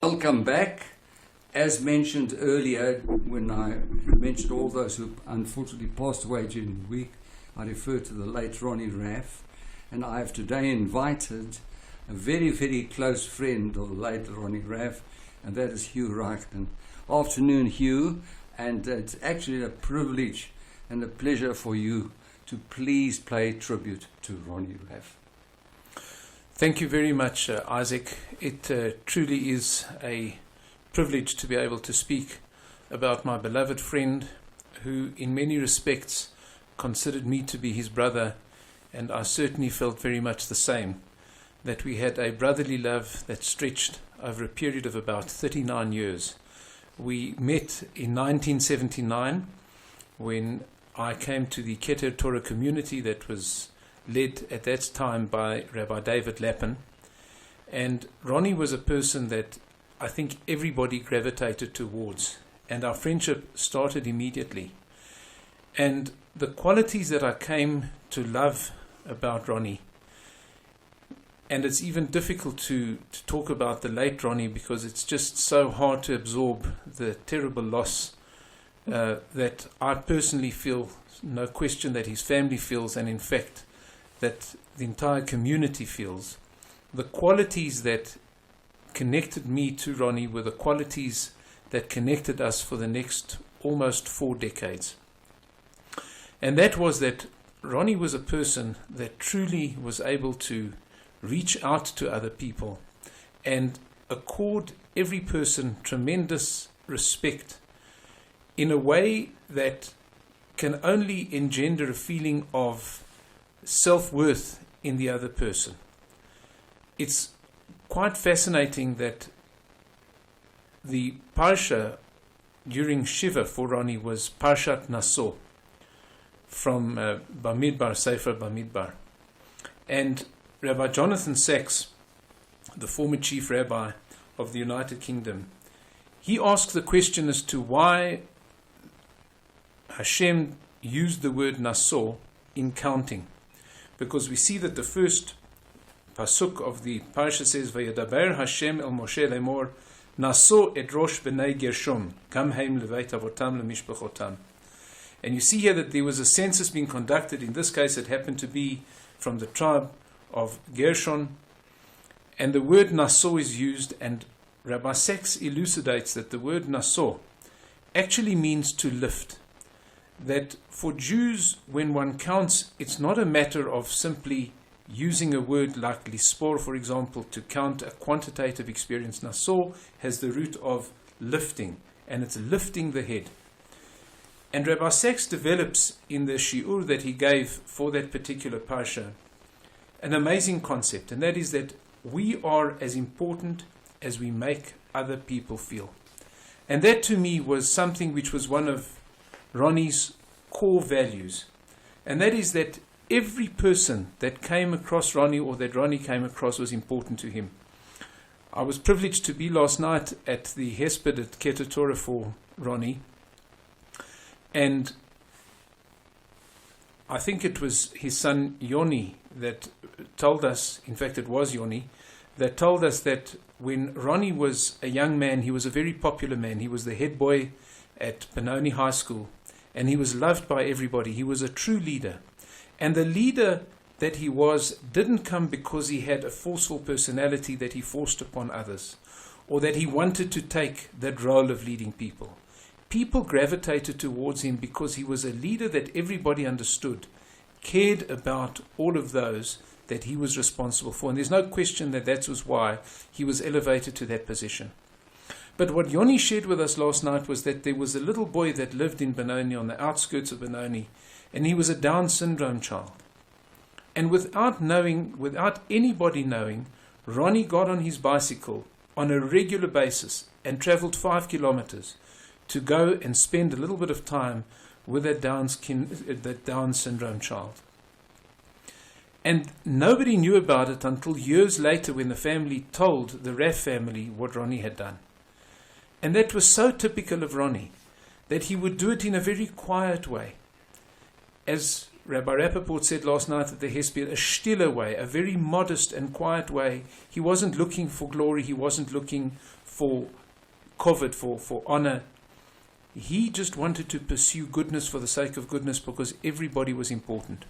Welcome back. As mentioned earlier, when I mentioned all those who unfortunately passed away during the week, I referred to the late Ronnie Raff, and I have today invited a very, very close friend of the late Ronnie Raff, and that is Hugh Raichlin. Afternoon, Hugh, and it's actually a privilege and a pleasure for you to please pay tribute to Ronnie Raff. Thank you very much, Isaac. It truly is a privilege to be able to speak about my beloved friend who in many respects considered me to be his brother, and I certainly felt very much the same, that we had a brotherly love that stretched over a period of about 39 years. We met in 1979 when I came to the Keter Torah community that was led at that time by Rabbi David Lappin, and Ronnie was a person that I think everybody gravitated towards, and our friendship started immediately. And the qualities that I came to love about Ronnie, and it's even difficult to talk about the late Ronnie because it's just so hard to absorb the terrible loss that I personally feel, no question that his family feels, and in fact that the entire community feels. The qualities that connected me to Ronnie were the qualities that connected us for the next almost 4 decades. And that was that Ronnie was a person that truly was able to reach out to other people and accord every person tremendous respect in a way that can only engender a feeling of self-worth in the other person. It's quite fascinating that the Parsha during Shiva for Ronnie was Parshat Naso from Bamidbar, Sefer Bamidbar. And Rabbi Jonathan Sachs, the former chief rabbi of the United Kingdom, he asked the question as to why Hashem used the word Naso in counting. Because we see that the first pasuk of the parasha says, "Vayedaber Hashem el Moshe lemor, Naso et rosh b'nei Gershom, kam heim leveit avotam lemishpachotam." And you see here that there was a census being conducted. In this case, it happened to be from the tribe of Gershon, and the word Naso is used. And Rabbi Sachs elucidates that the word Naso actually means to lift. That for Jews, when one counts, it's not a matter of simply using a word like lispor, for example, to count a quantitative experience. Naso has the root of lifting, and it's lifting the head. And Rabbi Sachs develops in the shiur that he gave for that particular parsha an amazing concept, and that is that we are as important as we make other people feel. And that to me was something which was one of Ronnie's core values, and that is that every person that came across Ronnie or that Ronnie came across was important to him. I was privileged to be last night at the Hesped at Keter Torah for Ronnie, and I think it was his son Yoni that told us, in fact it was Yoni, that told us that when Ronnie was a young man, he was a very popular man. He was the head boy at Benoni High School, and he was loved by everybody. He was a true leader. And the leader that he was didn't come because he had a forceful personality that he forced upon others, or that he wanted to take that role of leading people. People gravitated towards him because he was a leader that everybody understood, cared about all of those that he was responsible for. And there's no question that that was why he was elevated to that position. But what Yoni shared with us last night was that there was a little boy that lived in Benoni, on the outskirts of Benoni, and he was a Down syndrome child. And without anybody knowing, Ronnie got on his bicycle on a regular basis and traveled 5 kilometers to go and spend a little bit of time with that Down syndrome child. And nobody knew about it until years later when the family told the Raff family what Ronnie had done. And that was so typical of Ronnie, that he would do it in a very quiet way. As Rabbi Rappaport said last night at the Hesped, a stiller way, a very modest and quiet way. He wasn't looking for glory, he wasn't looking for covet, for honor. He just wanted to pursue goodness for the sake of goodness because everybody was important.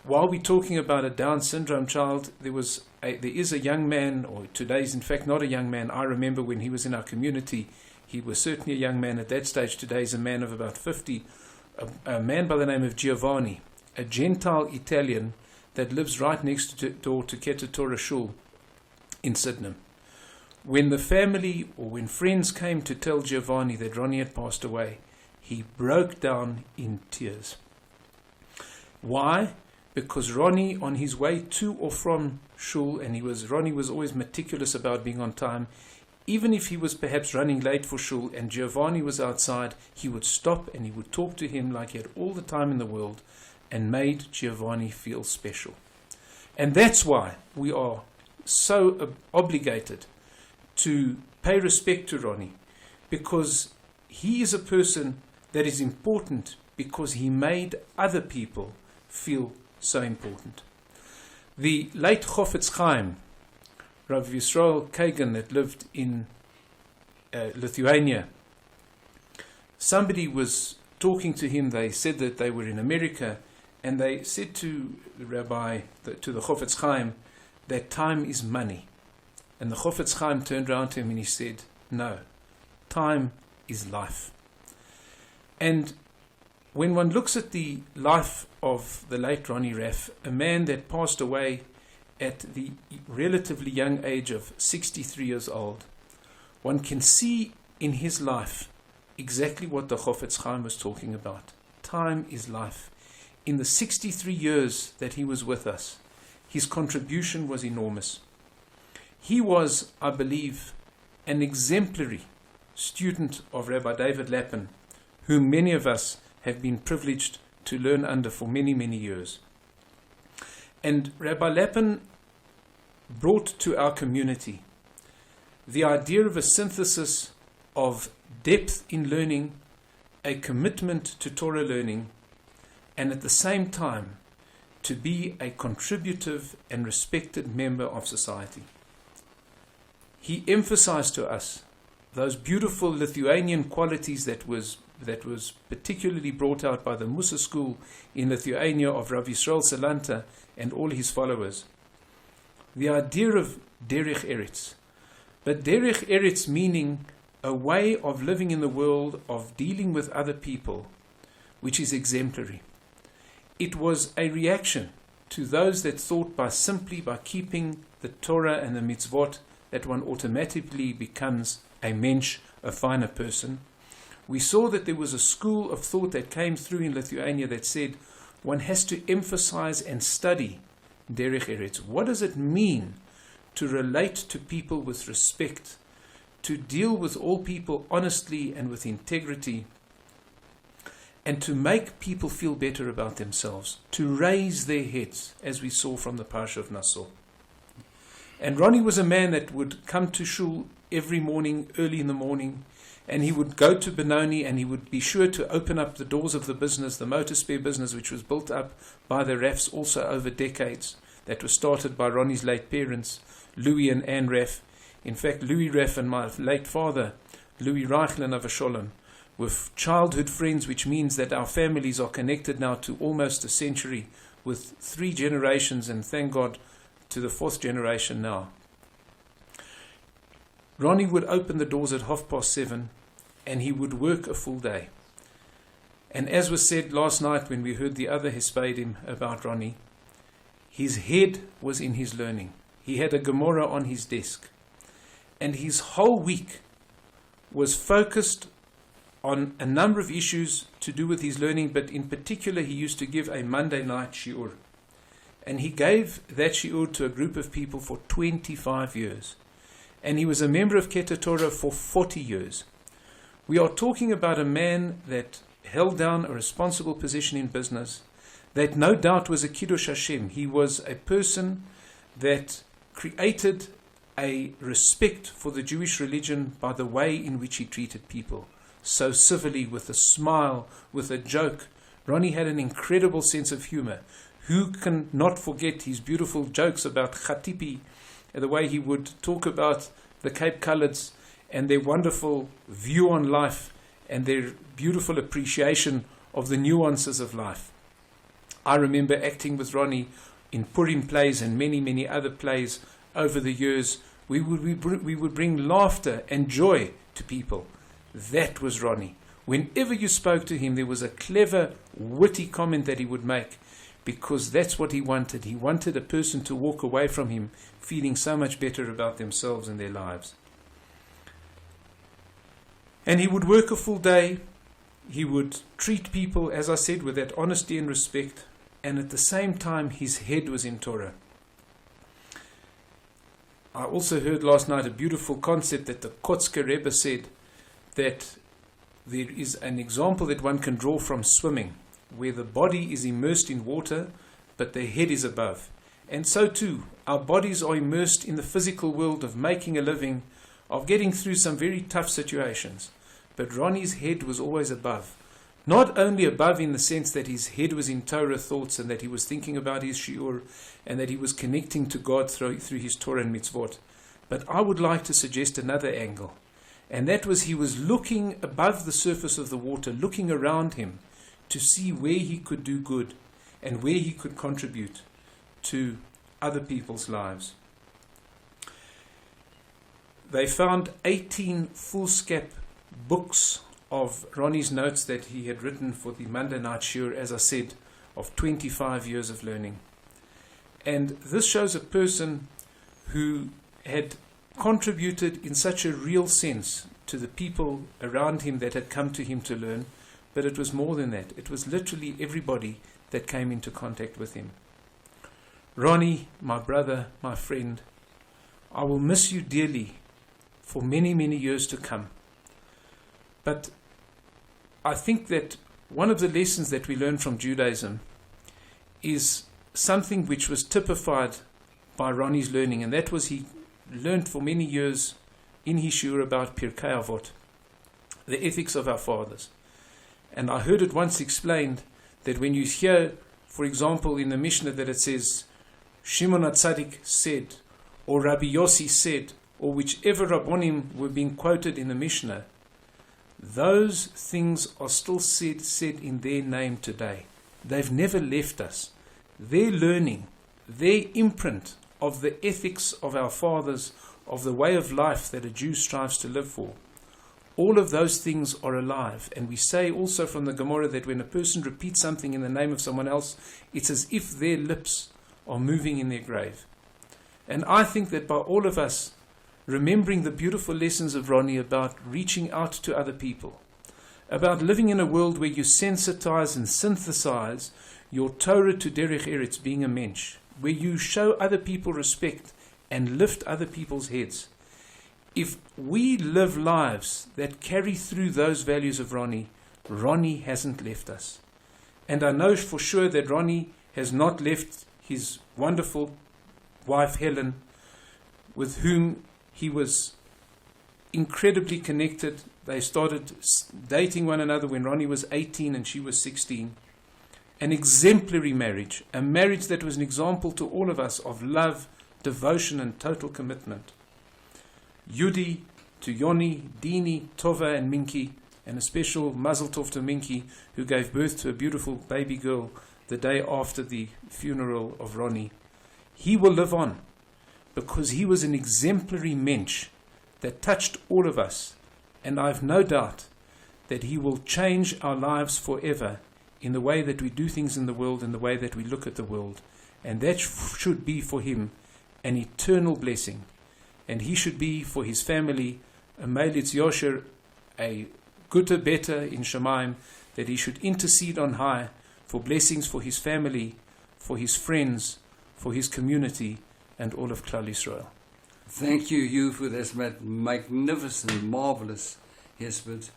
While we're talking about a Down syndrome child, there is a young man, or today's in fact not a young man. I remember when he was in our community, he was certainly a young man at that stage. Today he's a man of about 50, a man by the name of Giovanni, a Gentile Italian that lives right next door to Keter Torah Shul in Sydenham. When the family or when friends came to tell Giovanni that Ronnie had passed away, he broke down in tears. Why? Because Ronnie, on his way to or from shul, and Ronnie was always meticulous about being on time, even if he was perhaps running late for shul and Giovanni was outside, he would stop and he would talk to him like he had all the time in the world and made Giovanni feel special. And that's why we are so obligated to pay respect to Ronnie, because he is a person that is important because he made other people feel so important. The late Chofetz Chaim, Rav Yisrael Kagan, that lived in Lithuania, somebody was talking to him. They said that they were in America, and they said to the rabbi, to the Chofetz Chaim, that time is money. And the Chofetz Chaim turned around to him and he said, no, time is life. And when one looks at the life of the late Ronnie Raff, a man that passed away at the relatively young age of 63 years old, one can see in his life exactly what the Chofetz Chaim was talking about. Time is life. In the 63 years that he was with us, his contribution was enormous. He was, I believe, an exemplary student of Rabbi David Lappin, whom many of us have been privileged to learn under for many, many years. And Rabbi Lappin brought to our community the idea of a synthesis of depth in learning, a commitment to Torah learning, and at the same time to be a contributive and respected member of society. He emphasized to us those beautiful Lithuanian qualities that was particularly brought out by the Musa school in Lithuania of Rav Yisrael Salanta and all his followers. The idea of derech eretz. But derech eretz meaning a way of living in the world, of dealing with other people, which is exemplary. It was a reaction to those that thought simply by keeping the Torah and the mitzvot that one automatically becomes a mensch, a finer person. We saw that there was a school of thought that came through in Lithuania that said one has to emphasize and study derech eretz. What does it mean to relate to people with respect, to deal with all people honestly and with integrity, and to make people feel better about themselves, to raise their heads, as we saw from the Parsha of Nassau. And Ronnie was a man that would come to shul every morning, early in the morning, and he would go to Benoni and he would be sure to open up the doors of the business, the motor spare business, which was built up by the Raffs also over decades, that was started by Ronnie's late parents, Louis and Anne Raff. In fact, Louis Raff and my late father, Louis Raichlin of Asholem, were childhood friends, which means that our families are connected now to almost a century with 3 generations, and thank God to the 4th generation now. Ronnie would open the doors at 7:30 and he would work a full day. And as was said last night when we heard the other Hespedim about Ronnie, his head was in his learning. He had a Gemara on his desk. And his whole week was focused on a number of issues to do with his learning, but in particular he used to give a Monday night shiur. And he gave that shiur to a group of people for 25 years. And he was a member of Keter Torah for 40 years. We are talking about a man that held down a responsible position in business, that no doubt was a Kiddush Hashem. He was a person that created a respect for the Jewish religion by the way in which he treated people. So civilly, with a smile, with a joke. Ronnie had an incredible sense of humor. Who can not forget his beautiful jokes about Khatipi, the way he would talk about the Cape Coloureds and their wonderful view on life and their beautiful appreciation of the nuances of life. I remember acting with Ronnie in Purim plays and many, many other plays over the years. We would bring laughter and joy to people. That was Ronnie. Whenever you spoke to him, there was a clever, witty comment that he would make, because that's what he wanted. He wanted a person to walk away from him feeling so much better about themselves and their lives. And he would work a full day. He would treat people, as I said, with that honesty and respect. And at the same time, his head was in Torah. I also heard last night a beautiful concept that the Kotzker Rebbe said, that there is an example that one can draw from swimming, where the body is immersed in water, but the head is above. And so too, our bodies are immersed in the physical world of making a living, of getting through some very tough situations. But Ronnie's head was always above. Not only above in the sense that his head was in Torah thoughts and that he was thinking about his shiur and that he was connecting to God through his Torah and mitzvot, but I would like to suggest another angle. And that was, he was looking above the surface of the water, looking around him to see where he could do good and where he could contribute to other people's lives. They found 18 foolscap books of Ronnie's notes that he had written for the Monday night shiur, as I said, of 25 years of learning. And this shows a person who had contributed in such a real sense to the people around him that had come to him to learn, but it was more than that. It was literally everybody that came into contact with him. Ronnie, my brother, my friend, I will miss you dearly for many, many years to come. But I think that one of the lessons that we learn from Judaism is something which was typified by Ronnie's learning, and that was he learned for many years in his shiur about Pirkei Avot, the ethics of our fathers. And I heard it once explained that when you hear, for example, in the Mishnah that it says, Shimon HaTzadik said, or Rabbi Yossi said, or whichever Rabbonim were being quoted in the Mishnah, those things are still said in their name today. They've never left us. Their learning, their imprint of the ethics of our fathers, of the way of life that a Jew strives to live for, all of those things are alive. And we say also from the Gemara that when a person repeats something in the name of someone else, it's as if their lips are moving in their grave. And I think that by all of us remembering the beautiful lessons of Ronnie about reaching out to other people, about living in a world where you sensitize and synthesize your Torah to Derech Eretz, being a mensch, where you show other people respect and lift other people's heads. If we live lives that carry through those values of Ronnie, Ronnie hasn't left us. And I know for sure that Ronnie has not left his wonderful wife Helen, with whom he was incredibly connected. They started dating one another when Ronnie was 18 and she was 16. An exemplary marriage, a marriage that was an example to all of us of love, devotion and total commitment. Yudi to Yoni, Dini, Tova and Minky, and a special mazel tov to Minky, who gave birth to a beautiful baby girl the day after the funeral of Ronnie. He will live on because he was an exemplary mensch that touched all of us, and I've no doubt that he will change our lives forever in the way that we do things in the world and the way that we look at the world. And that should be for him an eternal blessing. And he should be for his family a Meilitz Yosher, a Gute Better in Shemaim, that he should intercede on high for blessings for his family, for his friends, for his community, and all of Klal Yisrael. Thank you, Hugh, for this magnificent, marvelous hesped.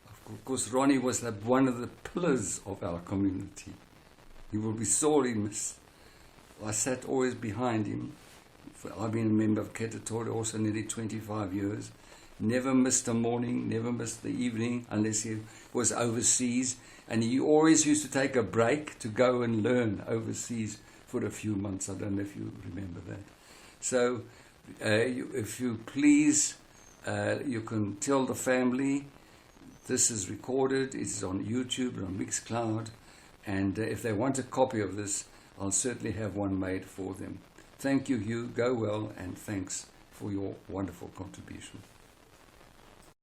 Of course, Ronnie was one of the pillars of our community. He will be sorely missed. I sat always behind him. I've been a member of Keter Torah also nearly 25 years. Never missed a morning, never missed the evening unless he was overseas. And he always used to take a break to go and learn overseas for a few months. I don't know if you remember that. So If you please, you can tell the family this is recorded, it's on YouTube and on Mixcloud, and if they want a copy of this, I'll certainly have one made for them. Thank you, Hugh. Go well, and thanks for your wonderful contribution.